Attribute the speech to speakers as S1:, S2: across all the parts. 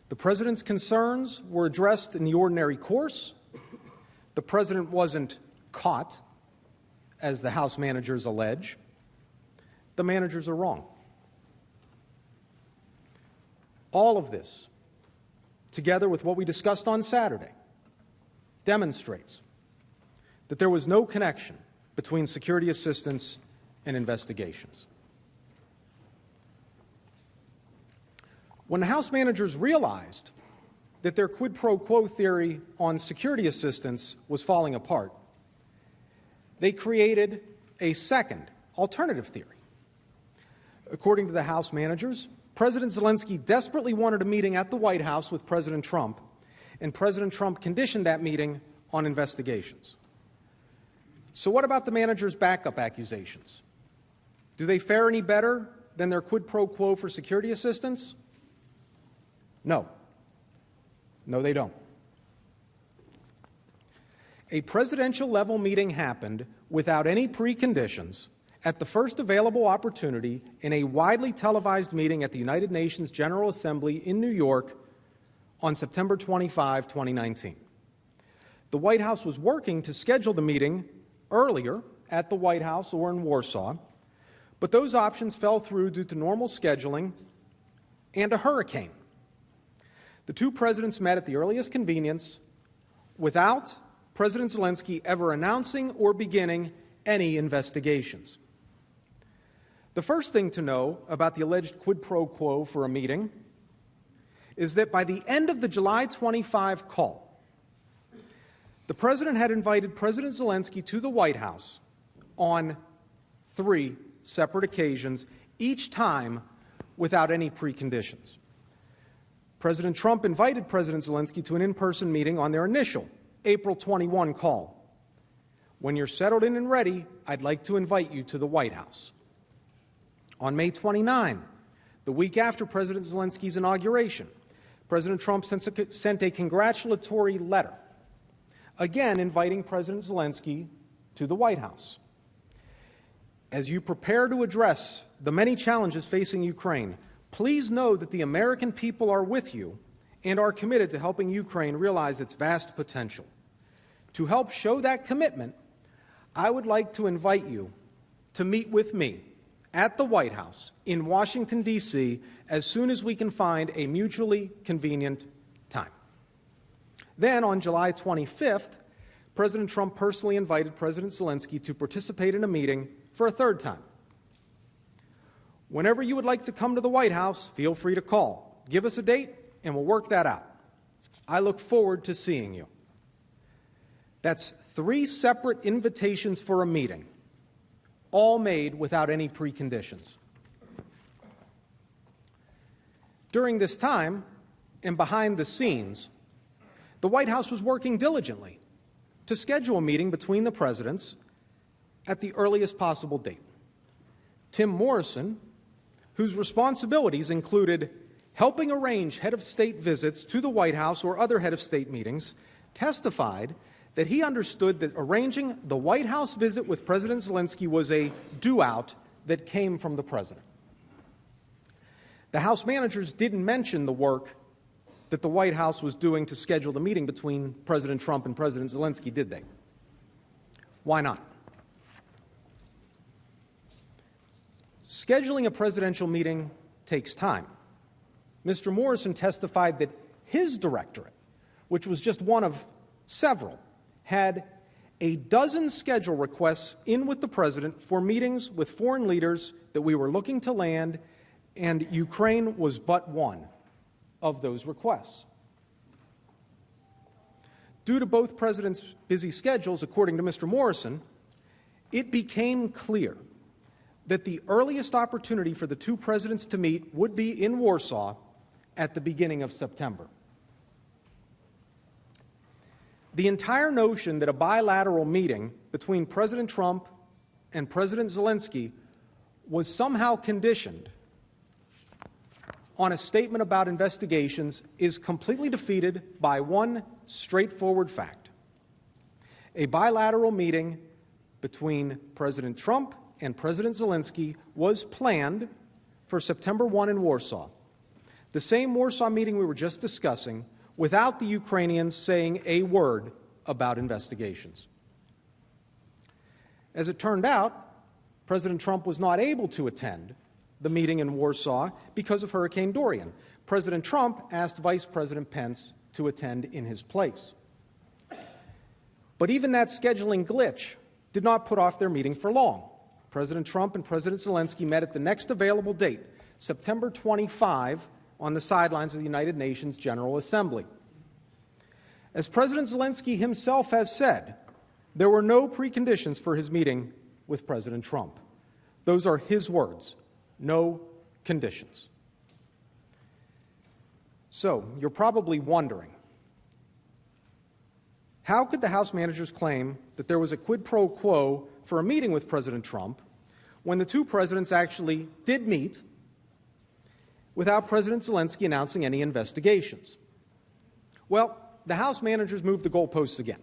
S1: The president's concerns were addressed in the ordinary course. The president wasn't caught, as the House managers allege. The managers are wrong. All of this, together with what we discussed on Saturday, demonstrates that there was no connection between security assistance and investigations. When the House managers realized that their quid pro quo theory on security assistance was falling apart, they created a second, alternative theory. According to the House managers, President Zelensky desperately wanted a meeting at the White House with President Trump, and President Trump conditioned that meeting on investigations. So what about the managers' backup accusations? Do they fare any better than their quid pro quo for security assistance? No. No, they don't. A presidential-level meeting happened without any preconditions at the first available opportunity in a widely televised meeting at the United Nations General Assembly in New York on September 25, 2019. The White House was working to schedule the meeting earlier at the White House or in Warsaw, but those options fell through due to normal scheduling and a hurricane. The two presidents met at the earliest convenience without President Zelensky ever announcing or beginning any investigations. The first thing to know about the alleged quid pro quo for a meeting is that by the end of the July 25 call, the president had invited President Zelensky to the White House on 3 separate occasions, each time without any preconditions. President Trump invited President Zelensky to an in-person meeting on their initial April 21 call. When you're settled in and ready, I'd like to invite you to the White House. On May 29, the week after President Zelensky's inauguration, President Trump sent a congratulatory letter, again inviting President Zelensky to the White House. As you prepare to address the many challenges facing Ukraine, please know that the American people are with you and are committed to helping Ukraine realize its vast potential. To help show that commitment, I would like to invite you to meet with me at the White House in Washington, D.C., as soon as we can find a mutually convenient time. Then, on July 25th, President Trump personally invited President Zelensky to participate in a meeting for a third time. Whenever you would like to come to the White House, feel free to call. Give us a date, and we'll work that out. I look forward to seeing you. That's 3 separate invitations for a meeting, all made without any preconditions. During this time, and behind the scenes, the White House was working diligently to schedule a meeting between the presidents at the earliest possible date. Tim Morrison, whose responsibilities included helping arrange head of state visits to the White House or other head of state meetings, testified that he understood that arranging the White House visit with President Zelensky was a do-out that came from the president. The House managers didn't mention the work that the White House was doing to schedule the meeting between President Trump and President Zelensky, did they? Why not? Scheduling a presidential meeting takes time. Mr. Morrison testified that his directorate, which was just one of several, had a dozen schedule requests in with the president for meetings with foreign leaders that we were looking to land, and Ukraine was but one of those requests. Due to both presidents' busy schedules, according to Mr. Morrison, it became clear that the earliest opportunity for the two presidents to meet would be in Warsaw at the beginning of September. The entire notion that a bilateral meeting between President Trump and President Zelensky was somehow conditioned on a statement about investigations is completely defeated by one straightforward fact. A bilateral meeting between President Trump and President Zelensky was planned for September 1 in Warsaw. the same Warsaw meeting we were just discussing, without the Ukrainians saying a word about investigations. As it turned out, President Trump was not able to attend the meeting in Warsaw because of Hurricane Dorian. President Trump asked Vice President Pence to attend in his place. But even that scheduling glitch did not put off their meeting for long. President Trump and President Zelensky met at the next available date, September 25, on the sidelines of the United Nations General Assembly. As President Zelensky himself has said, there were no preconditions for his meeting with President Trump. Those are his words, no conditions. So, you're probably wondering, how could the House managers claim that there was a quid pro quo for a meeting with President Trump when the two presidents actually did meet without President Zelensky announcing any investigations? Well, the House managers moved the goalposts again.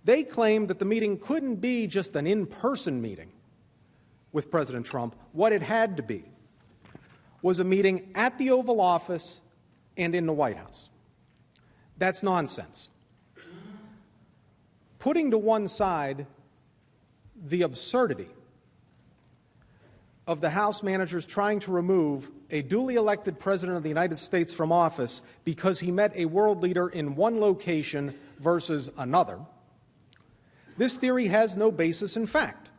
S1: They claimed that the meeting couldn't be just an in-person meeting with President Trump. What it had to be was a meeting at the Oval Office and in the White House. That's nonsense. Putting to one side the absurdity of the House managers trying to remove a duly elected President of the United States from office because he met a world leader in one location versus another, this theory has no basis in fact.